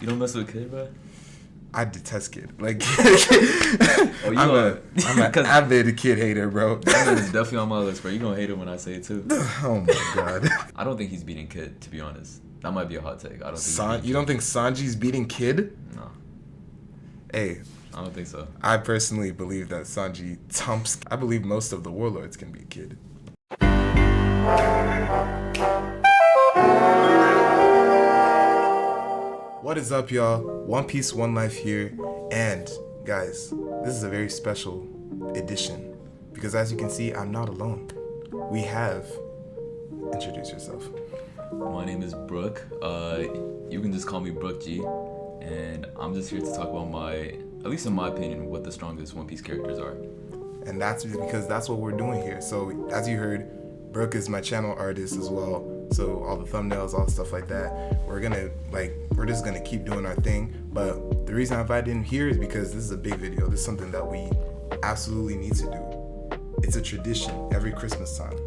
You don't mess with Kid, bro? I detest Kid. Like, Oh, I'm an avid Kid hater, bro. That man is definitely on my list, bro. You gonna hate him when I say it too. Oh my god. I don't think he's beating Kid, to be honest. That might be a hot take. I don't think. You don't think Sanji's beating Kid? No, Hey, I don't think so. I personally believe that Sanji thumps. I believe most of the warlords can beat Kid. What is up, y'all? One Piece, One Life here. And guys, this is a very special edition because as you can see, I'm not alone. We have... Introduce yourself. My name is Biruk. You can just call me Biruk G. And I'm just here to talk about at least in my opinion, what the strongest One Piece characters are. And that's because that's what we're doing here. So as you heard, Biruk is my channel artist as well. So all the thumbnails, all the stuff like that, we're just gonna keep doing our thing. But the reason I invited him here is because this is a big video. This is something that we absolutely need to do. It's a tradition every Christmas time,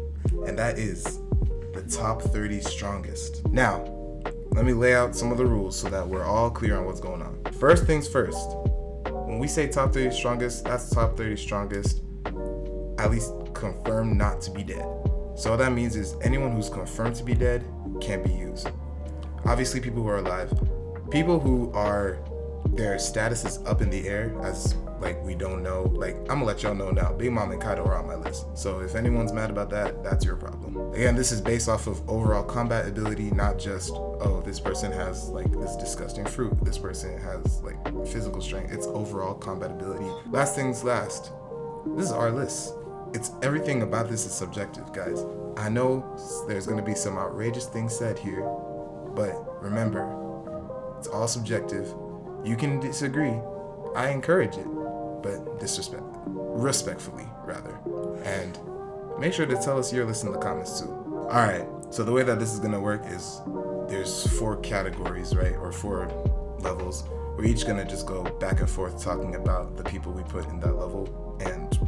and that is the top 30 strongest. Now, let me lay out some of the rules so that we're all clear on what's going on. First things first, when we say top 30 strongest, that's top 30 strongest, at least confirmed not to be dead. So what that means is anyone who's confirmed to be dead can't be used. Obviously, people who are alive, people who are, their status is up in the air, as like we don't know, like I'm gonna let y'all know now, Big Mom and Kaido are on my list. So if anyone's mad about that, that's your problem. Again, this is based off of overall combat ability, not just, oh, this person has like this disgusting fruit, this person has like physical strength. It's overall combat ability. Last things last, this is our list. It's everything about this is subjective, guys. I know there's gonna be some outrageous things said here, but remember, it's all subjective. You can disagree. I encourage it, but respectfully rather. And make sure to tell us your list in the comments too. All right, so the way that this is gonna work is there's 4 categories, right? Or 4 levels. We're each gonna just go back and forth talking about the people we put in that level and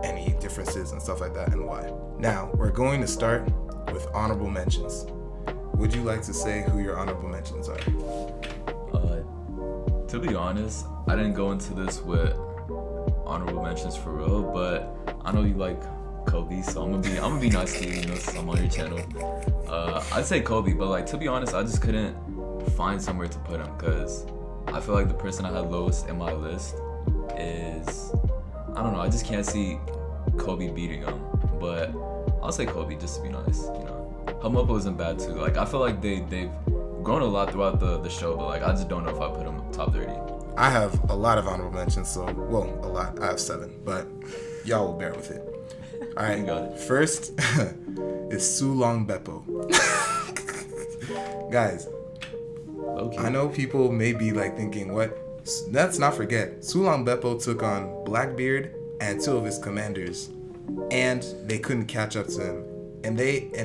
any differences and stuff like that and why. Now, we're going to start with honorable mentions. Would you like to say who your honorable mentions are? To be honest, I didn't go into this with honorable mentions for real, but I know you like KOBY, so I'm gonna be nice to you, since I'm on your channel. I'd say KOBY, but like to be honest, I just couldn't find somewhere to put him because I feel like the person I had lowest in my list is, I don't know, I just can't see KOBY beating him, but I'll say KOBY just to be nice, Hamopo isn't bad too. Like I feel like they've grown a lot throughout the show, but like I just don't know if I put him top 30. I have a lot of honorable mentions, so a lot. I have 7, but y'all will bear with it. All right, Got it. First is Sulong Beppo. Guys, Okay. I know people may be like thinking, what? Let's not forget, Sulong Beppo took on Blackbeard and 2 of his commanders, and they couldn't catch up to him. And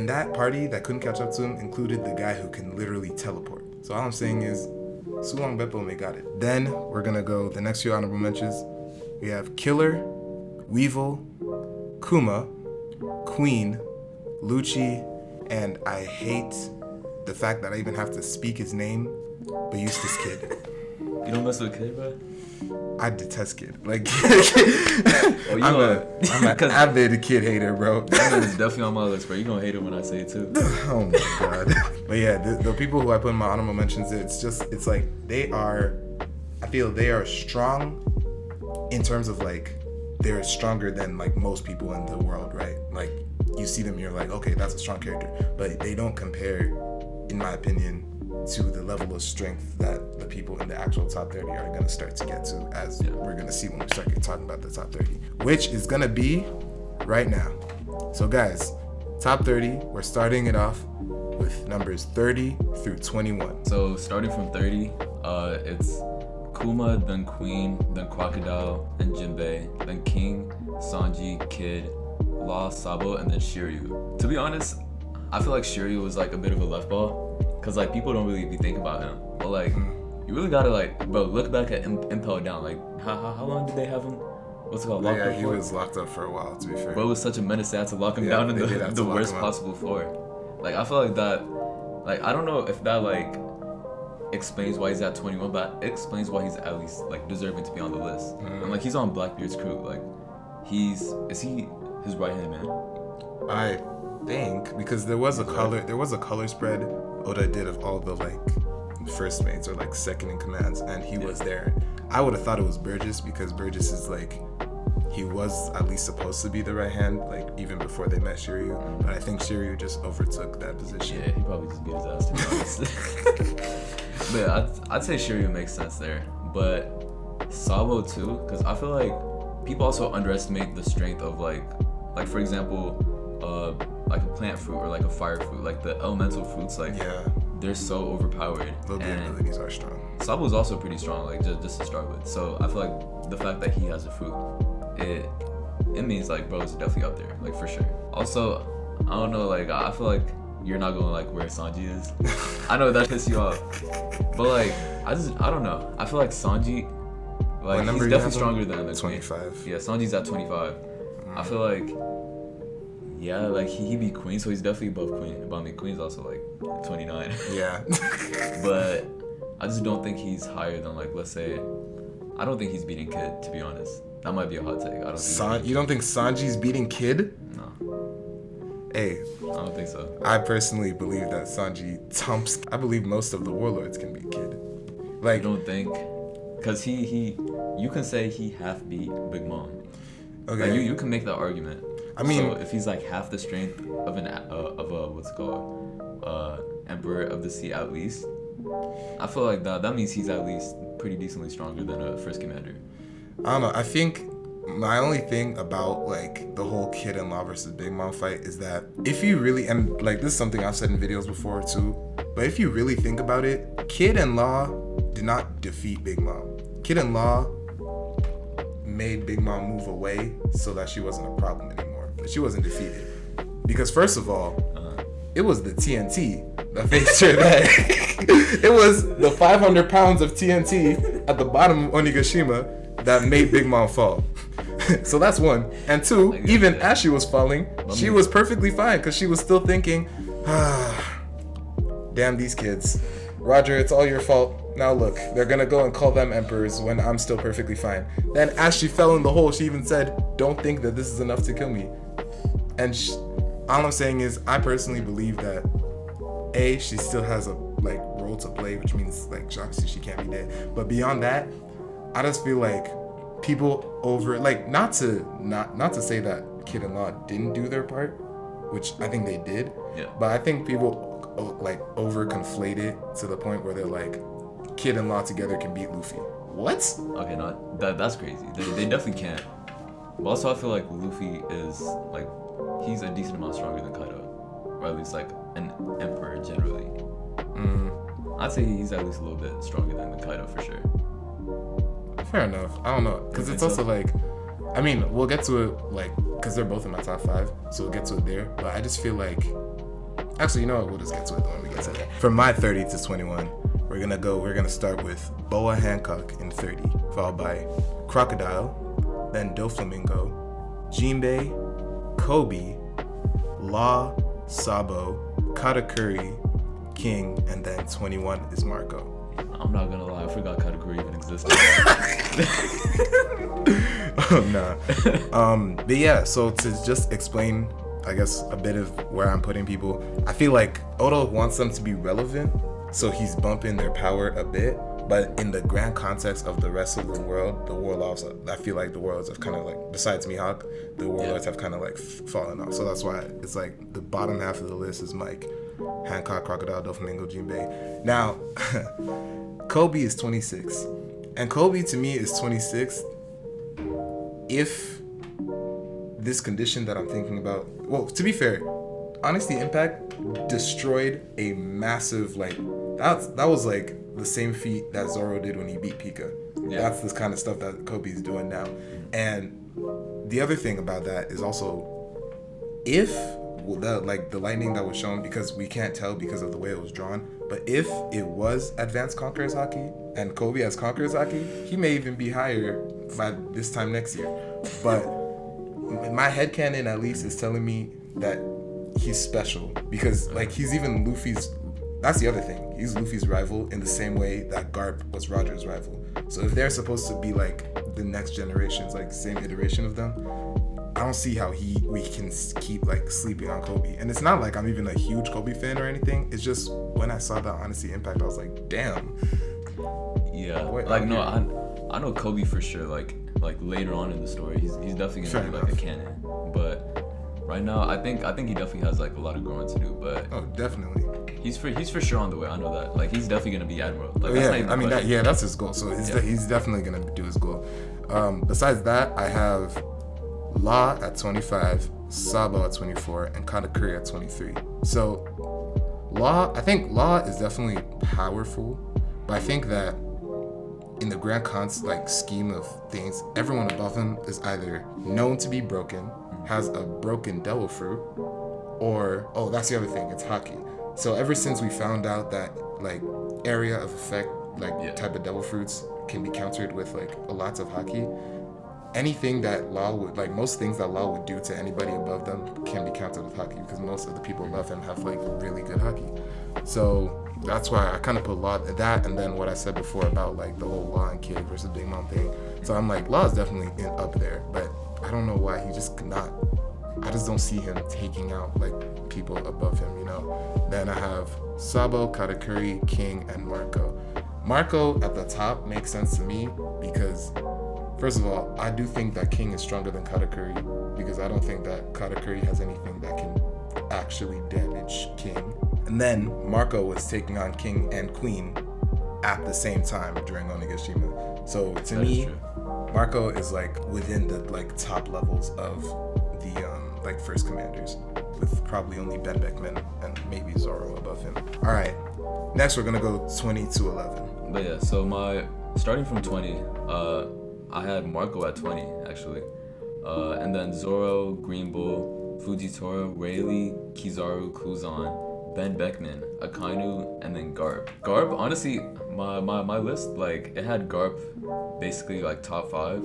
that party that couldn't catch up to him included the guy who can literally teleport. So all I'm saying is, Sulong Beppo may got it. Then we're gonna go the next few honorable mentions. We have Killer, Weevil, Kuma, Queen, Lucci, and I hate the fact that I even have to speak his name, but Eustace Kid. You don't mess with Kid, bro? I detest Kid. Like, Oh, I'm an avid Kid hater, bro. That man is definitely on my list, bro. You gonna hate him when I say it too. Oh my god. But yeah, the people who I put in my honorable mentions, it's like I feel they are strong in terms of like, they're stronger than like most people in the world, right? Like you see them, you're like, okay, that's a strong character. But they don't compare, in my opinion, to the level of strength that the people in the actual top 30 are going to start to get to, as we're going to see when we start talking about the top 30, which is going to be right now. So guys, top 30, we're starting it off with numbers 30 through 21. So starting from 30, it's Kuma, then Queen, then Crocodile, then Jinbei, then King, Sanji, Kid, Law, Sabo, and then Shiryu. To be honest, I feel like Shiryu was like a bit of a left ball. Cause like people don't really be thinking about him, but like you really gotta like, bro, look back at Impel Down. Like how long did they have him? What's it called? Locked up He for? was locked up for a while, to be fair. Bro, it was such a menace. They had to lock him down in the worst possible floor. Like I feel like that. Like I don't know if that like explains why he's at 21, but explains why he's at least like deserving to be on the list. And like he's on Blackbeard's crew. Like is he his right hand man? I think because there was a color spread Oda did of all the like first mates or like second in commands, and he was there. I would have thought it was Burgess because Burgess is like, he was at least supposed to be the right hand, like even before they met Shiryu. But I think Shiryu just overtook that position. Yeah, he probably just beat his ass, to be honest. But yeah, I'd say Shiryu makes sense there. But Sabo too, because I feel like people also underestimate the strength of like for example, like a plant fruit or like a fire fruit, like the elemental fruits, like they're so overpowered. Their abilities are strong. Sabo is also pretty strong, like just to start with. So I feel like the fact that he has a fruit, it means like bro is definitely up there, like for sure. Also, I don't know, like I feel like you're not going like where Sanji is. I know that pisses you off, but like I don't know. I feel like Sanji, like he's definitely stronger than the 25. Yeah, Sanji's at 25. I feel like like he beat Queen, so he's definitely above Queen. But I mean Queen's also like 29. Yeah. But I just don't think he's higher than like, let's say, I don't think he's beating Kid, to be honest. That might be a hot take. I don't think you don't think Sanji's beating Kid? No. Hey, I don't think so. I personally believe that Sanji thumps. I believe most of the warlords can beat Kid. Like, you don't think? Because you can say he half beat Big Mom. Okay. Like, you can make that argument. I mean, so if he's like half the strength of a what's it called, Emperor of the Sea at least, I feel like that means he's at least pretty decently stronger than a first commander. I don't know. I think my only thing about like the whole Kid and Law versus Big Mom fight is that if you really, and like this is something I've said in videos before too, but if you really think about it, Kid and Law did not defeat Big Mom. Kid and Law made Big Mom move away so that she wasn't a problem anymore. But she wasn't defeated. Because first of all, it was the TNT that made sure that it was the 500 pounds of TNT at the bottom of Onigashima that made Big Mom fall. So that's one. And two, even as she was falling, she was perfectly fine because she was still thinking, damn these kids. Roger, it's all your fault. Now look, they're gonna go and call them emperors when I'm still perfectly fine. Then as she fell in the hole, she even said, don't think that this is enough to kill me. And all I'm saying is, I personally believe that she still has a like role to play, which means like obviously she can't be dead. But beyond that, I just feel like people over like not to say that Kid and Law didn't do their part, which I think they did. Yeah. But I think people like over conflate it to the point where they're like, Kid and Law together can beat Luffy. What? Okay, no, that's crazy. They definitely can't. But also I feel like Luffy is like, he's a decent amount stronger than Kaido, or at least like an emperor generally. I'd say he's at least a little bit stronger than Kaido for sure. Fair enough. I don't know, because it's also like, I mean, we'll get to it like, because they're both in my top 5, so we'll get to it there. But I just feel like, actually, you know what? We'll just get to it when we get to that. From my 30 to 21, we're gonna start with Boa Hancock in 30, followed by Crocodile, then Doflamingo, Jinbei, KOBY, Law, Sabo, Katakuri, King, and then 21 is Marco. I'm not gonna lie, I forgot Katakuri even existed. Nah. But yeah, so to just explain, I guess, a bit of where I'm putting people, I feel like Oda wants them to be relevant, so he's bumping their power a bit. But in the grand context of the rest of the world, the warlords, I feel like the warlords have kind of like, besides Mihawk, the warlords have kind of like fallen off. So that's why it's like the bottom half of the list is Mike, Hancock, Crocodile, Doflamingo, Jinbei. Now, KOBY is 26. And KOBY to me is 26 if this condition that I'm thinking about, well, to be fair, Honesty Impact destroyed a massive, like, that was like the same feat that Zoro did when he beat Pika. Yeah. That's this kind of stuff that KOBY's doing now. And the other thing about that is also, if the lightning that was shown, because we can't tell because of the way it was drawn, but if it was Advanced Conqueror's Haki and KOBY has Conqueror's Haki, he may even be higher by this time next year. But my headcanon at least is telling me that he's special, because like he's even Luffy's that's the other thing. He's Luffy's rival in the same way that Garp was Roger's rival. So if they're supposed to be like the next generations, like same iteration of them, I don't see how we can keep like sleeping on Kobe. And it's not like I'm even a huge Kobe fan or anything. It's just when I saw the Honesty Impact, I was like, damn. Yeah. Like no, I know Kobe for sure. Like later on in the story, he's definitely gonna be like a canon. But right now, I think he definitely has like a lot of growing to do. But definitely. He's for sure on the way. I know that. Like he's definitely gonna be Admiral. Like, that's his goal. So he's definitely gonna do his goal. Besides that, I have Law at 25, Sabo at 24, and Katakuri at 23. So I think Law is definitely powerful, but I think that in the grand scheme of things, everyone above him is either known to be broken, has a broken devil fruit, or that's the other thing, it's haki. So ever since we found out that like area of effect, type of devil fruits can be countered with like lots of haki, anything that Law would most things that Law would do to anybody above them can be countered with haki, because most of the people above him have like really good haki. So that's why I kind of put Law at that, and then what I said before about like the whole Law and Kid versus Big Mom thing. So I'm like, Law is definitely up there, but I don't know why he just cannot. I just don't see him taking out like people above him, you know. Then I have Sabo, Katakuri, King, and Marco. Marco at the top makes sense to me because, first of all, I do think that King is stronger than Katakuri, because I don't think that Katakuri has anything that can actually damage King. And then Marco was taking on King and Queen at the same time during Onigashima. So to me, Marco is like within the like top levels of the first commanders, with probably only Ben Beckman and maybe Zoro above him. All right, next we're gonna go 20 to 11. But yeah, so starting from 20, I had Marco at 20 actually, and then Zoro, Green Bull, Fujitora, Rayleigh, Kizaru, Kuzan, Ben Beckman, Akainu, and then Garp. Garp, honestly, my list, like, it had Garp basically like top 5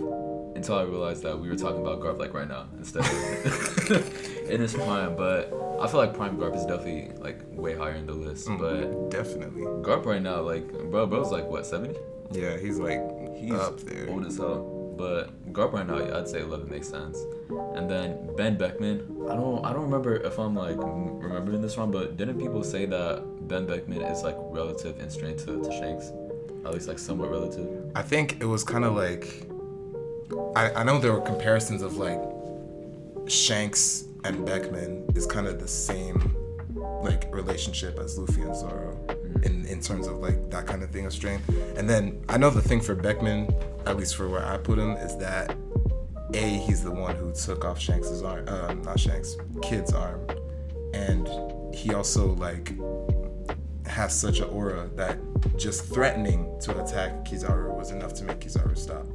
until I realized that we were talking about Garp like right now instead of in his prime. But I feel like prime Garp is definitely like way higher in the list. But definitely Garp right now, like bro's like what, 70? Yeah, he's up there, old as hell. But Garp right now, yeah, I'd say 11 makes sense. And then Ben Beckman, I don't remember if I'm like remembering this wrong, but didn't people say that Ben Beckman is like relative in strength to Shanks? At least like somewhat relative. I think it was kind of like, I know there were comparisons of like Shanks and Beckman is kind of the same like relationship as Luffy and Zoro in terms of like that kind of thing of strength. And then I know the thing for Beckman, at least for where I put him, is that he's the one who took off Shanks's arm, not Shanks, Kid's arm, and he also like has such an aura that just threatening to attack Kizaru was enough to make Kizaru stop.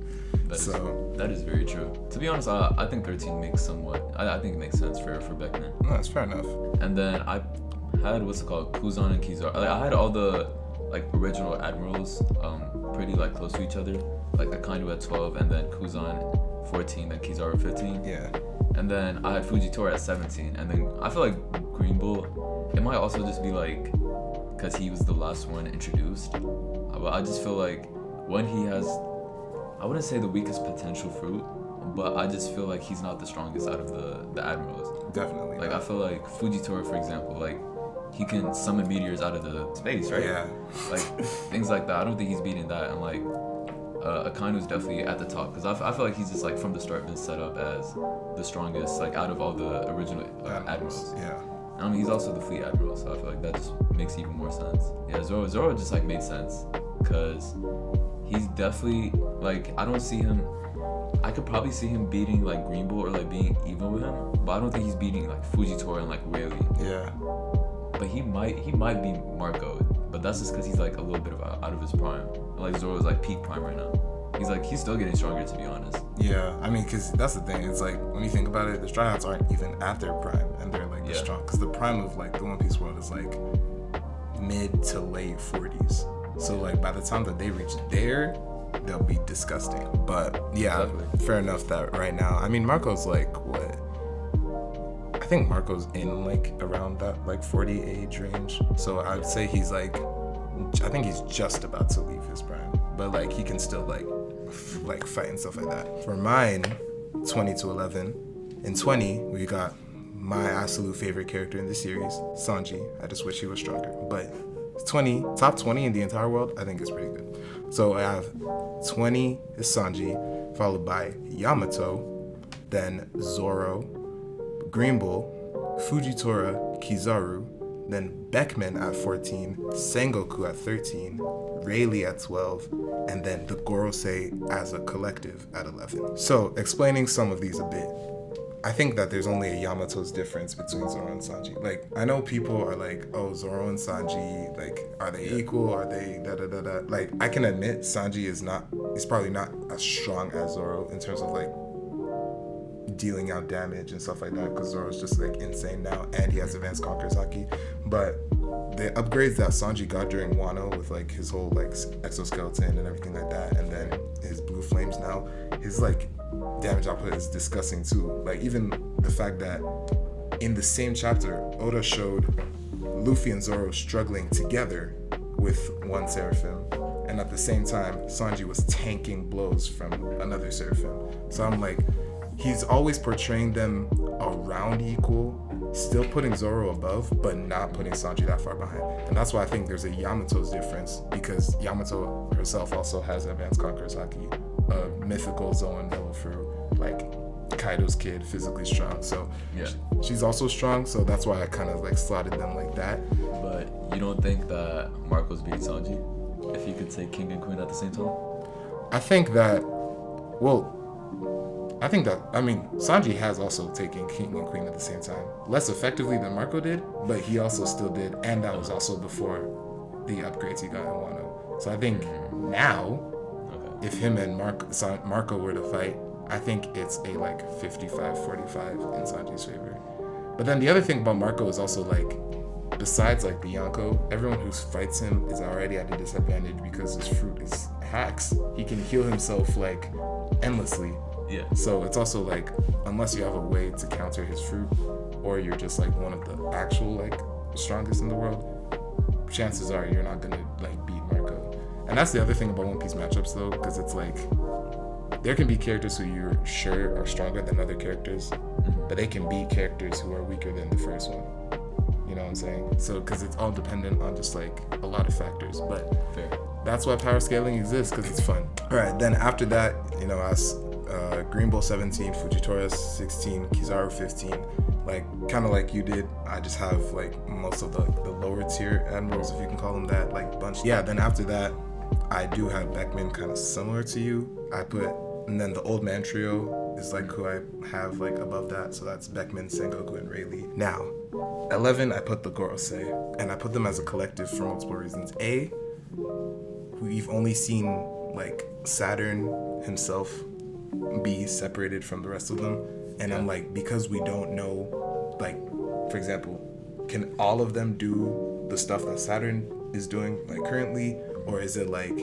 That is very true. To be honest, I think 13 makes somewhat. I think it makes sense for Beckman. No, that's fair enough. And then I had Kuzan and Kizaru. Like, I had all the like original admirals pretty like close to each other. Like Akainu at 12, and then Kuzan 14, then Kizaru 15. Yeah. And then I had Fujitora at 17, and then I feel like Green Bull, it might also just be like because he was the last one introduced. But I just feel like when he has, I wouldn't say the weakest potential fruit, but I just feel like he's not the strongest out of the admirals. Definitely. Like, I feel like Fujitora, for example, like, he can summon meteors out of the space, right? Yeah. Like, things like that. I don't think he's beating that. And, like, Akainu's definitely at the top, because I feel like he's just, like, from the start been set up as the strongest, like, out of all the original admirals. Yeah. I mean, he's also the fleet admiral, so I feel like that just makes even more sense. Yeah, Zoro just, like, made sense, because he's definitely, like, I don't see him, I could probably see him beating, like, Green Bull or, like, being even with him, but I don't think he's beating, like, Fujitora and, like, Rayleigh. Yeah. But he might be Marco, but that's just because he's, like, a little bit out of his prime. And, like, Zoro's, like, peak prime right now. He's still getting stronger, to be honest. Yeah, I mean, because that's the thing. It's like, when you think about it, the Straw Hats aren't even at their prime, and they're, like, the strong. Because the prime of, like, the One Piece world is, like, mid to late 40s. So, like, by the time that they reach there, they'll be disgusting. But, yeah, Fair enough that right now, I mean, Marco's, like, what? I think Marco's in like around that like 40 age range. So I'd say he's like, I think he's just about to leave his prime, but like he can still like fight and stuff like that. For mine, 20 to 11. In 20, we got my absolute favorite character in the series, Sanji. I just wish he was stronger, but 20, top 20 in the entire world, I think is pretty good. So I have 20 is Sanji, followed by Yamato, then Zoro, Green Bull, Fujitora, Kizaru, then Beckman at 14, Sengoku at 13, Rayleigh at 12, and then the Gorosei as a collective at 11. So explaining some of these a bit, I think that there's only a Yamato's difference between Zoro and Sanji. Like, I know people are like, oh, Zoro and Sanji, like, are they equal? Are they da-da-da-da? Like, I can admit Sanji is probably not as strong as Zoro in terms of, like, dealing out damage and stuff like that, because Zoro's just, like, insane now, and he has advanced Conqueror's Haki. But the upgrades that Sanji got during Wano with, like, his whole, like, exoskeleton and everything like that, and then his blue flames now, his, like, damage output is disgusting too. Like, even the fact that in the same chapter, Oda showed Luffy and Zoro struggling together with one Seraphim, and at the same time, Sanji was tanking blows from another Seraphim. So I'm like, he's always portraying them around equal, still putting Zoro above, but not putting Sanji that far behind. And that's why I think there's a Yamato's difference, because Yamato herself also has advanced Conqueror's Haki, a mythical Zoan level for like Kaido's kid, physically strong. So yeah, she's also strong, so that's why I kind of like slotted them like that. But you don't think that Marco's beat Sanji if he could say king and queen at the same time? I think that, I mean, Sanji has also taken king and queen at the same time. Less effectively than Marco did, but he also still did, and that was also before the upgrades he got in Wano. So I think now, if him and Marco were to fight, I think it's a like 55-45 in Sanji's favor. But then the other thing about Marco is also like, besides like Bianco, everyone who fights him is already at a disadvantage because his fruit is hacks. He can heal himself like endlessly. Yeah. So it's also like, unless you have a way to counter his fruit, or you're just like one of the actual like strongest in the world, chances are you're not gonna like beat Marco. And that's the other thing about One Piece matchups though, because it's like, there can be characters who you're sure are stronger than other characters, but they can be characters who are weaker than the first one. You know what I'm saying? So, because it's all dependent on just like a lot of factors, but fair. That's why power scaling exists, because it's fun. All right, then after that, you know, as Green Bull 17, Fujitora 16, Kizaru 15, like kind of like you did, I just have like most of the lower tier admirals, if you can call them that, like bunch. Yeah, then after that, I do have Beckman kind of similar to you. And then the old man trio is like who I have like above that. So that's Beckman, Sengoku, and Rayleigh. Now, 11, I put the Gorosei, and I put them as a collective for multiple reasons. A, we've only seen like Saturn himself be separated from the rest of them. And I'm like, because we don't know, like, for example, can all of them do the stuff that Saturn is doing like currently? Or is it like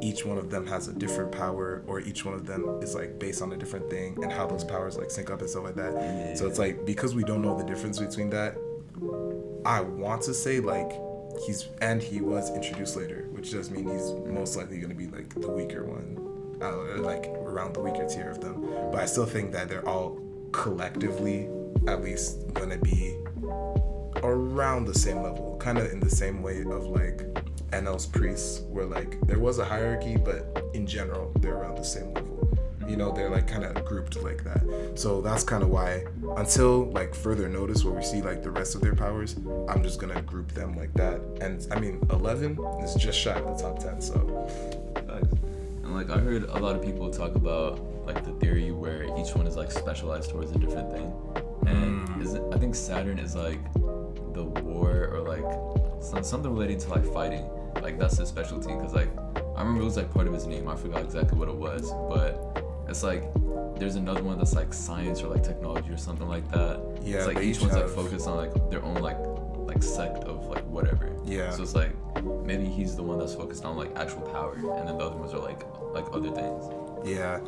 each one of them has a different power, or each one of them is like based on a different thing, and how those powers like sync up and stuff like that? Yeah. So it's like, because we don't know the difference between that, I want to say like he was introduced later, which does mean he's most likely going to be like the weaker one, like around the weaker tier of them. But I still think that they're all collectively at least going to be around the same level, kind of in the same way of like Enel's priests, where like there was a hierarchy, but in general they're around the same level. You know, they're like kind of grouped like that. So that's kind of why, until like further notice where we see like the rest of their powers, I'm just gonna group them like that. And I mean, 11 is just shy of the top 10. So, and like I heard a lot of people talk about like the theory where each one is like specialized towards a different thing. And I think Saturn is like the war, or like something relating to like fighting. Like that's his specialty, because like I remember it was like part of his name. I forgot exactly what it was, but it's like there's another one that's like science or like technology or something like that. Yeah, it's like each one's like focused on like their own like sect of like whatever. Yeah. So it's like maybe he's the one that's focused on like actual power, and then the other ones are like other things. Yeah,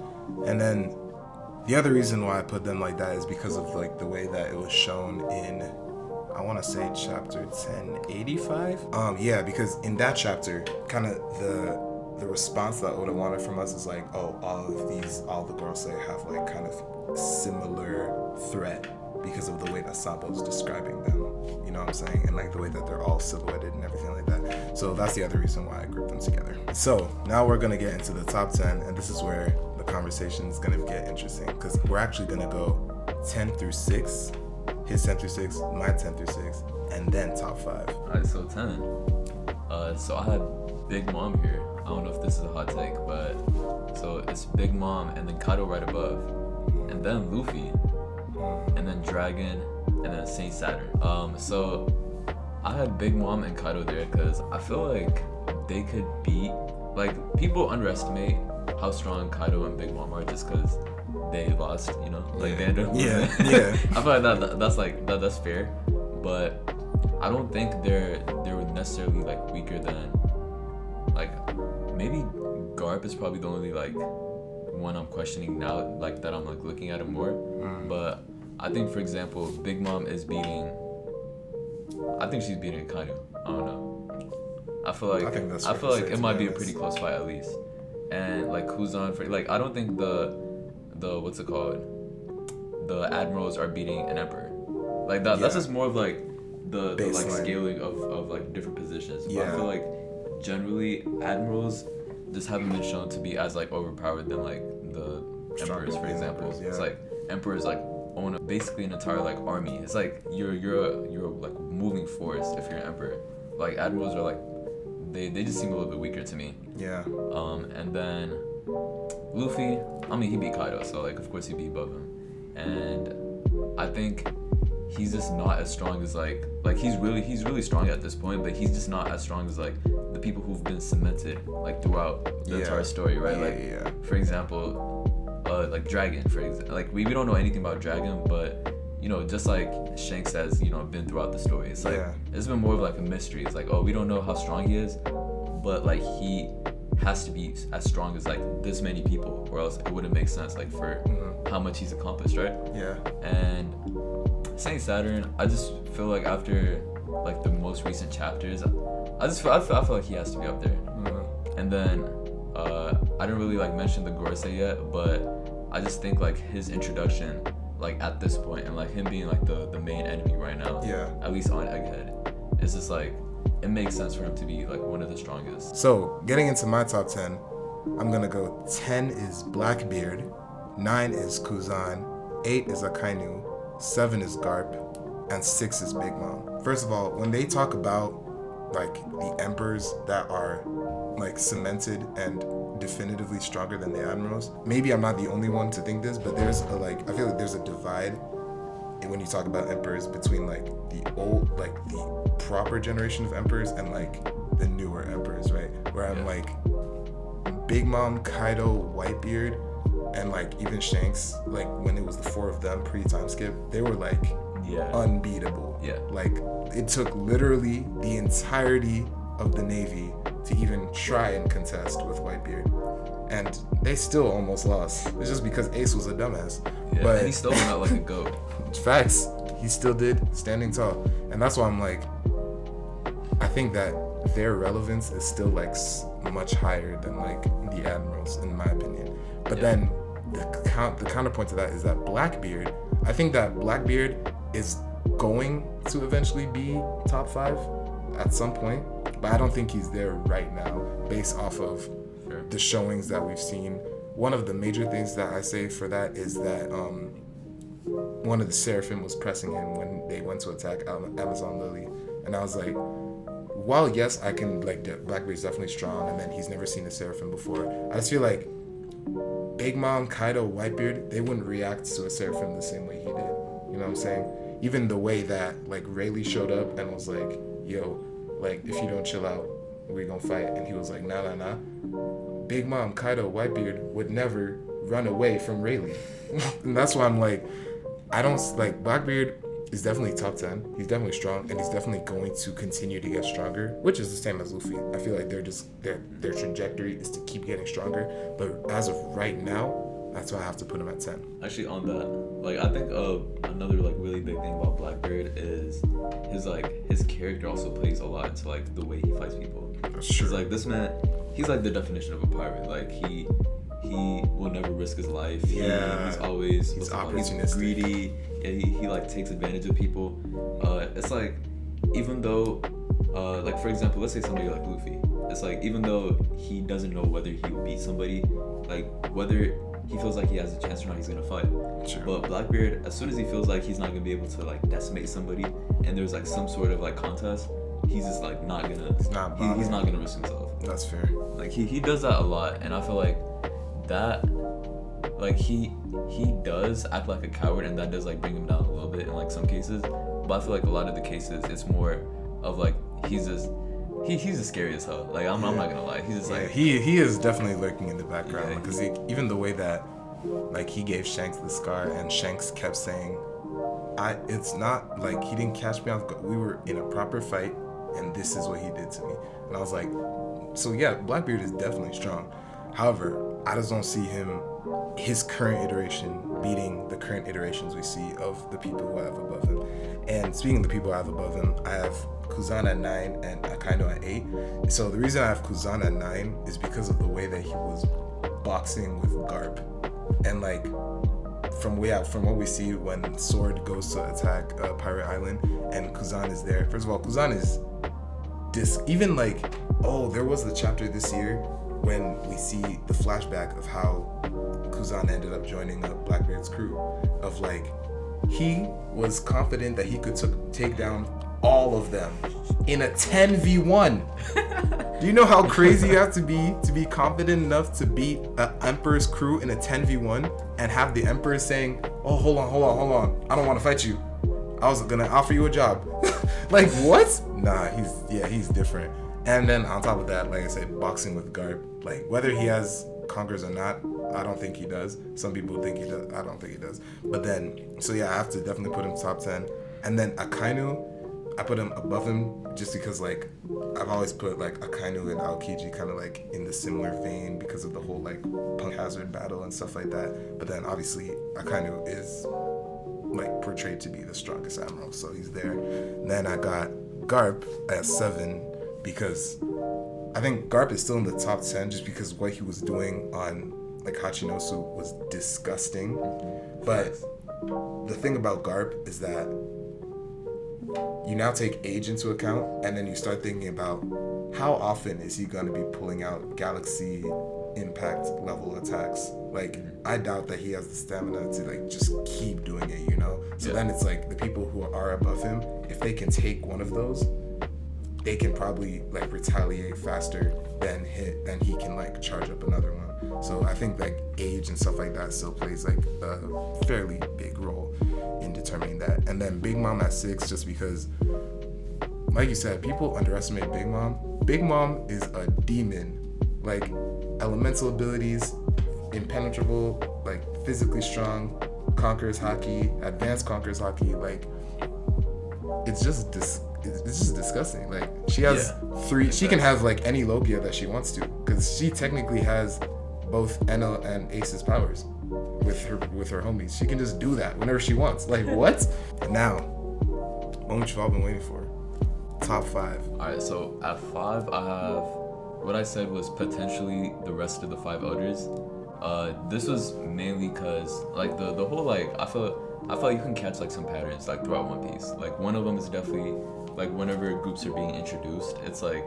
and then The other reason why I put them like that is because of like the way that it was shown in, I want to say chapter 1085. Yeah, because in that chapter, kind of the response that Oda wanted from us is like, oh, all the girls say have like kind of similar threat because of the way that Sabo's describing them. You know what I'm saying? And like the way that they're all silhouetted and everything like that. So that's the other reason why I grouped them together. So now we're gonna get into the top 10, and this is where the conversation is gonna get interesting, because we're actually gonna go 10 through 6, his 10 through 6, my 10 through 6, and then top 5. Alright, so 10. So I had Big Mom here. I don't know if this is a hot take, but so it's Big Mom and then Kaido right above, and then Luffy, and then Dragon, and then Saint Saturn. So I had Big Mom and Kaido there because I feel like they could beat, like, people underestimate how strong Kaido and Big Mom are just because they lost, you know, like they ended up losing. Yeah. I feel like that's like that's fair, but I don't think they're necessarily like weaker than, like, maybe Garp is probably the only like one I'm questioning now, like that I'm like looking at it more. But I think, for example, Big Mom is beating. I think she's beating Kaido. I don't know. I feel like it might be a pretty close fight at least. And like who's on for, like, I don't think the what's it called? The admirals are beating an emperor. Like that. Yeah. That's just more of like the like scaling of like different positions. Yeah. But I feel like generally admirals just haven't been shown to be as like overpowered than like the emperors, for example. Yeah. It's like emperors like own basically an entire like army. It's like you're like moving force if you're an emperor. Like admirals are like they just seem a little bit weaker to me. Yeah. And then Luffy, I mean, he beat Kaido, so like of course he'd be above him. And I think he's just not as strong as like he's really strong at this point, but he's just not as strong as like the people who've been cemented like throughout the entire story, right? For example, like Dragon, for example. Like we don't know anything about Dragon, but you know, just like Shanks has, you know, been throughout the story. It's like it's been more of like a mystery. It's like, oh, we don't know how strong he is, but like he has to be as strong as like this many people, or else it wouldn't make sense like for how much he's accomplished, right? Yeah. And Saint Saturn, I just feel like after like the most recent chapters, I feel like he has to be up there. And then I didn't really like mention the Gorosei yet, but I just think like his introduction, like at this point, and like him being like the main enemy right now, at least on Egghead, it's just like it makes sense for him to be like one of the strongest. So getting into my top 10, I'm gonna go 10 is Blackbeard, 9 is Kuzan, 8 is Akainu, 7 is Garp, and 6 is Big Mom. First of all, when they talk about like the emperors that are like cemented and definitively stronger than the admirals, maybe I'm not the only one to think this, but there's a, like, I feel like there's a divide when you talk about emperors between like the old, like the proper generation of emperors and like the newer emperors, right? Where I'm like Big Mom, Kaido, Whitebeard, and like even Shanks, like when it was the 4 of them pre-time skip, they were like unbeatable. Like it took literally the entirety of the Navy to even try and contest with Whitebeard, and they still almost lost. It's just because Ace was a dumbass. But he still went out like a goat. Facts. He still did, standing tall. And that's why I'm like, I think that their relevance is still like much higher than like the admirals, in my opinion. But then the counterpoint to that is that Blackbeard, I think that Blackbeard is going to eventually be top 5 at some point, but I don't think he's there right now based off of the showings that we've seen. One of the major things that I say for that is that one of the Seraphim was pressing him when they went to attack Amazon Lily, and I was like, while yes, I can like Blackbeard's definitely strong, and then he's never seen a Seraphim before, I just feel like Big Mom, Kaido, Whitebeard, they wouldn't react to a Seraphim the same way he did. You know what I'm saying? Even the way that like Rayleigh showed up and was like, yo, like if you don't chill out, we're gonna fight, and he was like, nah. Big Mom, Kaido, Whitebeard would never run away from Rayleigh. And that's why I'm like, I don't like, Blackbeard is definitely top 10. He's definitely strong, and he's definitely going to continue to get stronger, which is the same as Luffy. I feel like they're just their trajectory is to keep getting stronger. But as of right now, That's why I have to put him at 10. Actually, on that, like, I think another like really big thing about Blackbeard is his character also plays a lot into like the way he fights people. That's true. It's like this man, he's like the definition of a pirate. Like he will never risk his life. He's always he's opportunistic. He's greedy. Yeah, he like takes advantage of people. It's like even though like for example, let's say somebody like Luffy. It's like even though he doesn't know whether he'll beat somebody, like whether he feels like he has a chance or not, he's gonna fight. Sure. But Blackbeard, as soon as he feels like he's not gonna be able to like decimate somebody, and there's like some sort of like contest, he's just like not gonna. He's not gonna risk himself. That's fair. Like he does that a lot, and I feel like that, like he does act like a coward, and that does like bring him down a little bit in like some cases. But I feel like a lot of the cases, it's more of like he's just scary as hell. Like I'm not gonna lie, he's just like he is definitely lurking in the background because even the way that like he gave Shanks the scar and Shanks kept saying, it's not like he didn't catch me off. We were in a proper fight, and this is what he did to me. And I was like, so yeah, Blackbeard is definitely strong. However, I just don't see his current iteration beating the current iterations we see of the people who I have above him. And speaking of the people I have above him, I have Kuzan at 9 and Akainu at 8. So the reason I have Kuzan at 9 is because of the way that he was boxing with Garp. And like from what we see when Sword goes to attack Pirate Island and Kuzan is there. First of all, Kuzan is even like, there was the chapter this year when we see the flashback of how Kuzan ended up joining Blackbeard's crew, of like he was confident that he could take down all of them in a 10v1. Do you know how crazy you have to be confident enough to beat an Emperor's crew in a 10v1 and have the Emperor saying, oh, hold on, I don't want to fight you, I was gonna offer you a job. Like what? Nah, he's different. And then on top of that, like I said, boxing with Garp, like whether he has conquers or not, I don't think he does. Some people think he does. I don't think he does. But then, so yeah, I have to definitely put him top 10. And then Akainu, I put him above him just because like I've always put like Akainu and Aokiji kind of like in the similar vein because of the whole like Punk Hazard battle and stuff like that. But then obviously Akainu is like portrayed to be the strongest admiral, so he's there. And then I got Garp at 7 because I think Garp is still in the top 10 just because what he was doing on like Hachinosu was disgusting. But the thing about Garp is that you now take age into account, and then you start thinking about how often is he going to be pulling out galaxy impact level attacks. Like I doubt that he has the stamina to like just keep doing it, you know. So then it's like the people who are above him, if they can take one of those, they can probably like retaliate faster than he can like charge up another one. So I think like age and stuff like that still plays like a fairly big role in determining that. And then Big Mom at 6, just because, like you said, people underestimate Big Mom. Big Mom is a demon. Like elemental abilities, impenetrable, like physically strong, conquers Haki, advanced conquers Haki. Like it's just disgusting. Like she has 3. She can have like any Logia that she wants to, because she technically has both Enel and Ace's powers with her homies. She can just do that whenever she wants. Like what? Now, what you've all been waiting for. Top 5. Alright, so at 5 I have what I said was potentially the rest of the 5 elders. This was mainly because like the whole like I feel like you can catch like some patterns like throughout One Piece. Like one of them is definitely like whenever groups are being introduced, it's like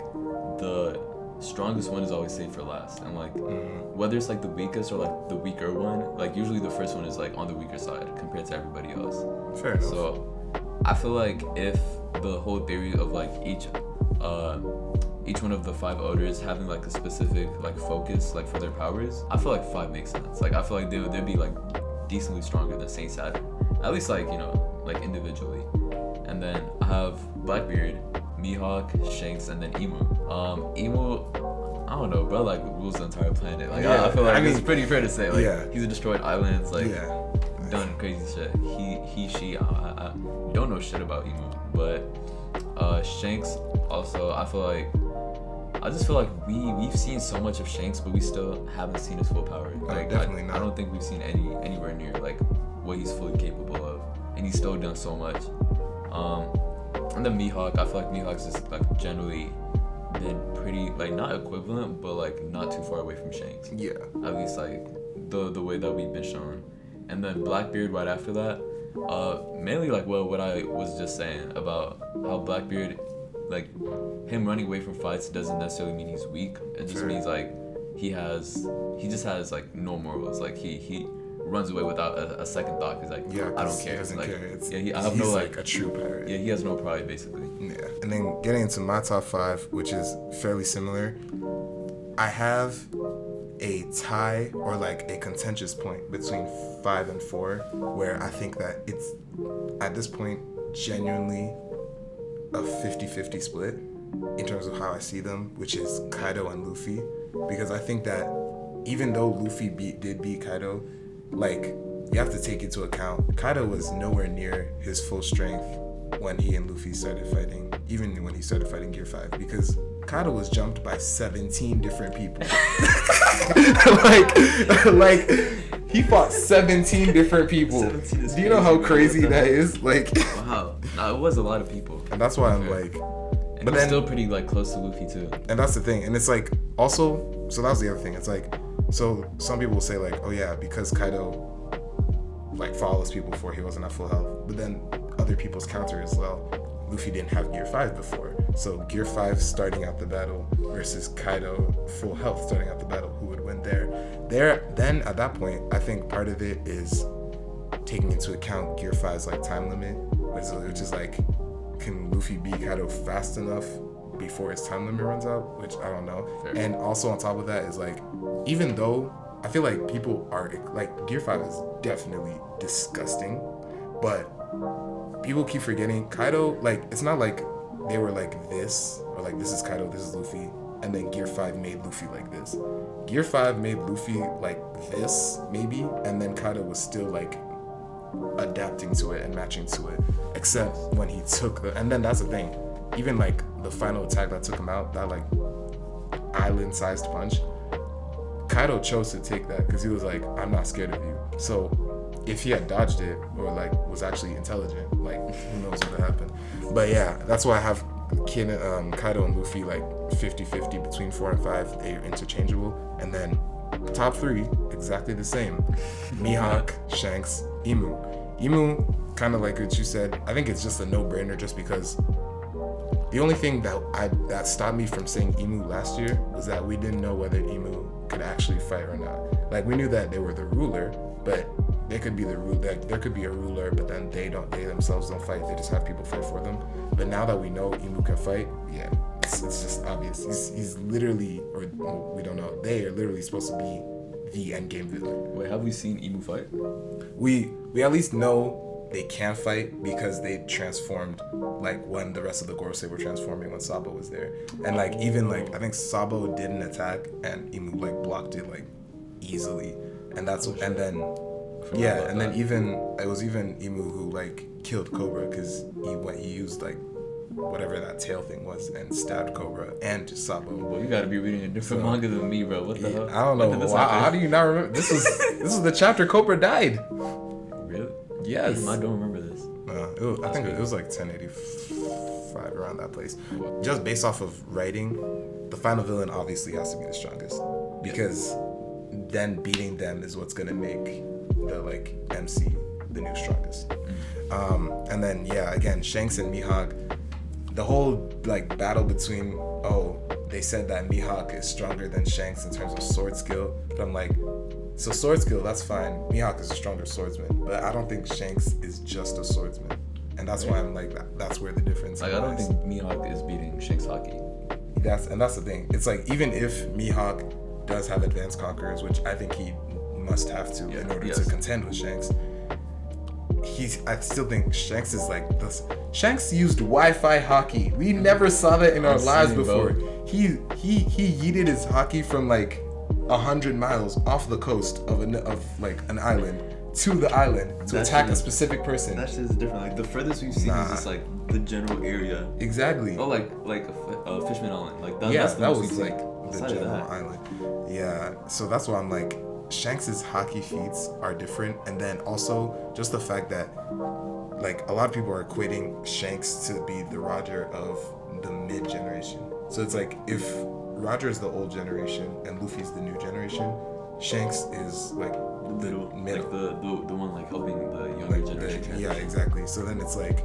the strongest one is always saved for last, and like whether it's like the weakest or like the weaker one, like usually the first one is like on the weaker side compared to everybody else. Fair enough. So I feel like if the whole theory of like each one of the 5 elders having like a specific like focus like for their powers, I feel like 5 makes sense. Like I feel like they'd be like decently stronger than Saint Saturn, at least like, you know, like individually. And then I have Blackbeard, Mihawk, Shanks, and then Emu. Emu, I don't know, bro, like rules the entire planet. Like I feel like it's pretty fair to say. Like he's destroyed islands, like done crazy shit. She, I don't know shit about Emu, but Shanks also, I feel like I just feel like we've seen so much of Shanks, but we still haven't seen his full power. Like definitely not. I don't think we've seen anywhere near like what he's fully capable of, and he's still done so much. And then Mihawk, I feel like Mihawk's just like generally been pretty like not equivalent, but like not too far away from Shanks. Yeah. At least like the way that we've been shown. And then Blackbeard right after that, mainly like what I was just saying about how Blackbeard, like him running away from fights doesn't necessarily mean he's weak. It just means like he just has like no morals. Like he runs away without a second thought. He's like, I don't care. He doesn't like, care. I have no like a true pirate. Yeah, he has no pride basically. Yeah. And then getting into my top 5, which is fairly similar, I have a tie or like a contentious point between 5 and 4, where I think that it's at this point genuinely a 50-50 split in terms of how I see them, which is Kaido and Luffy, because I think that even though Luffy did beat Kaido, like you have to take into account Kaido was nowhere near his full strength when he and Luffy started fighting, even when he started fighting Gear 5, because Kaido was jumped by 17 different people. like he fought 17 different people. 17 Do you know how crazy that is? Like, wow, no, it was a lot of people. And that's why I'm like, and but then still pretty like close to Luffy too. And that's the thing, and it's like also, so that was the other thing. It's like, so some people will say like, oh yeah, because Kaido like follows people before he wasn't at full health, but then other people's counter as well. Luffy didn't have Gear 5 before, so Gear 5 starting out the battle versus Kaido full health starting out the battle, who would win there? Then at that point, I think part of it is taking into account Gear 5's like time limit, which is like, can Luffy beat Kaido fast enough before his time limit runs out? Which I don't know. Fair. And also on top of that is like, even though I feel like people are like, Gear 5 is definitely disgusting, but people keep forgetting Kaido, like, it's not like they were like this, or like this is Kaido, this is Luffy, and then Gear 5 made Luffy like this. Gear 5 made Luffy like this, maybe, and then Kaido was still like adapting to it and matching to it, except when he took and then that's the thing, even like the final attack that took him out, that like island-sized punch, Kaido chose to take that because he was like, I'm not scared of you. So if he had dodged it or like was actually intelligent, like who knows what would happen. But yeah, that's why I have Kaido and Luffy like 50-50 between 4 and 5. They're interchangeable. And then top 3 exactly the same: Mihawk, Shanks, Imu, kind of like what you said. I think it's just a no-brainer, just because the only thing that stopped me from saying Imu last year was that we didn't know whether Imu could actually fight or not. Like, we knew that they were the ruler, but they could be the ruler. There could be a ruler, but then they themselves don't fight. They just have people fight for them. But now that we know Imu can fight, yeah, it's just obvious. He's literally, or we don't know. They are literally supposed to be the end game villain. Wait, have we seen Imu fight? We at least know they can fight because they transformed, like when the rest of the Gorosei were transforming when Sabo was there, and like even like I think Sabo did an attack and Imu like blocked it like easily, and that's and then yeah, and then even it was even Imu who like killed Cobra because he used like whatever that tail thing was and stabbed Cobra and Sabo. Well, you gotta be reading a different manga than me, bro. What the hell? I don't know. How do you not remember? This is the chapter Cobra died. Really? Yes. I don't remember this. I think it was like 1085 around that place. Just based off of writing, the final villain obviously has to be the strongest, because then beating them is what's gonna make the like MC the new strongest. And then yeah, again, Shanks and Mihawk, the whole like battle between, they said that Mihawk is stronger than Shanks in terms of sword skill, but I'm like, so sword skill, that's fine. Mihawk is a stronger swordsman, but I don't think Shanks is just a swordsman, and that's why I'm like, that's where the difference like, lies. I don't think Mihawk is beating Shanks' hockey. That's the thing. It's like, even if Mihawk does have advanced conquerors, which I think he must have to in order to contend with Shanks, I still think Shanks is like this. Shanks used Wi-Fi hockey. We never saw that in our lives before. He yeeted his hockey from like 100 miles off the coast of like an island to the island to attack a specific person. That shit is different. Like the furthest we've seen is just like the general area. Exactly. Oh, like Fishman Island. Like that. Yeah, That's the that most was we've like seen. the general island. Yeah. So that's why I'm like, Shanks's hockey feats are different, and then also just the fact that like a lot of people are equating Shanks to be the Roger of the mid generation. So it's like if Roger is the old generation and Luffy's the new generation, Shanks is like the middle, like the one like helping the younger like generation. Yeah, exactly. So then it's like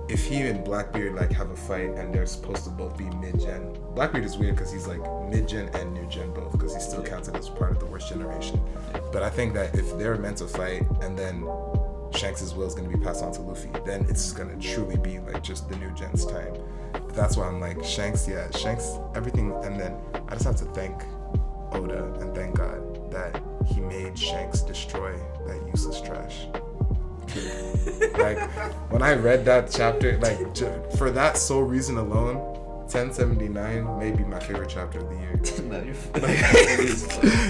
if he and Blackbeard like have a fight and they're supposed to both be mid-gen. Blackbeard is weird because he's like mid-gen and new-gen both because he's still counted as part of the worst generation. But I think that if they're meant to fight and then Shanks' will is going to be passed on to Luffy, then it's going to truly be like just the new gen's time. But that's why I'm like, Shanks, everything. And then I just have to thank Oda and thank God that he made Shanks destroy that useless trash. Like when I read that chapter, like for that sole reason alone, 1079 may be my favorite chapter of the year.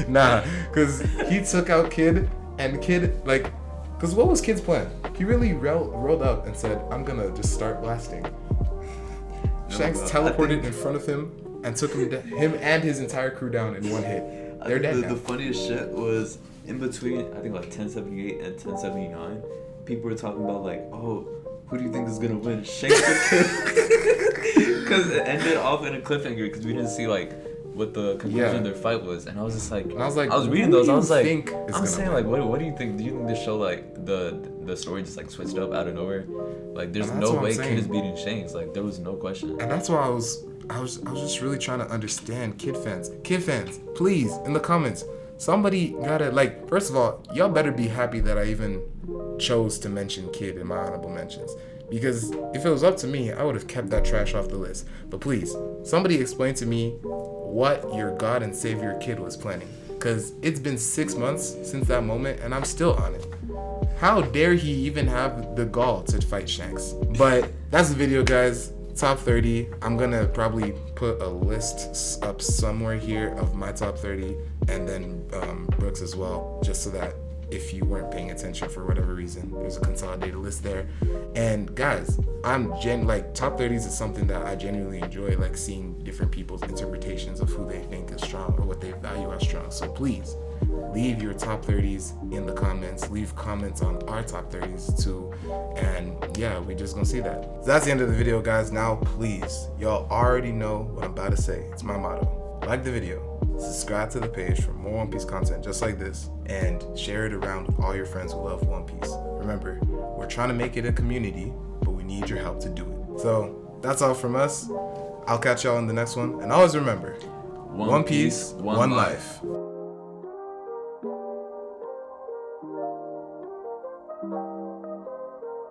Nah, because he took out Kid, and Kid, like, because what was Kid's plan? He really rolled up and said, I'm gonna just start blasting. Shanks teleported in front of him and took him and his entire crew down in one hit. They're dead now. The funniest shit was in between, I think like 1078 and 1079, people were talking about like, oh, who do you think is gonna win? Shanks or Kid? Because it ended off in a cliffhanger because we didn't see like what the conclusion of their fight was, and I was just like, I was reading those, I was like, I'm saying like, what do you think? Do you think this show like the story just like switched up out of nowhere? Like, there's no way Kid is beating Shanks. Like, there was no question. And that's why I was just really trying to understand Kid fans, please in the comments. Somebody gotta, like, first of all, y'all better be happy that I even chose to mention Kid in my honorable mentions. Because if it was up to me, I would have kept that trash off the list. But please, somebody explain to me what your God and Savior Kid was planning. Because it's been 6 months since that moment, and I'm still on it. How dare he even have the gall to fight Shanks? But that's the video, guys. Top 30. I'm gonna probably put a list up somewhere here of my top 30, and then Brooks as well, just so that if you weren't paying attention for whatever reason, there's a consolidated list there. And guys, like top 30s is something that I genuinely enjoy, like seeing different people's interpretations of who they think is strong or what they value as strong. So please leave your top 30s in the comments. Leave comments on our top 30s too. And yeah, we just gonna see that. So that's the end of the video, guys. Now please, y'all already know what I'm about to say. It's my motto. Like the video, subscribe to the page for more One Piece content just like this, and share it around with all your friends who love One Piece. Remember, we're trying to make it a community, but we need your help to do it. So that's all from us. I'll catch y'all in the next one, and always remember, One Piece, one life.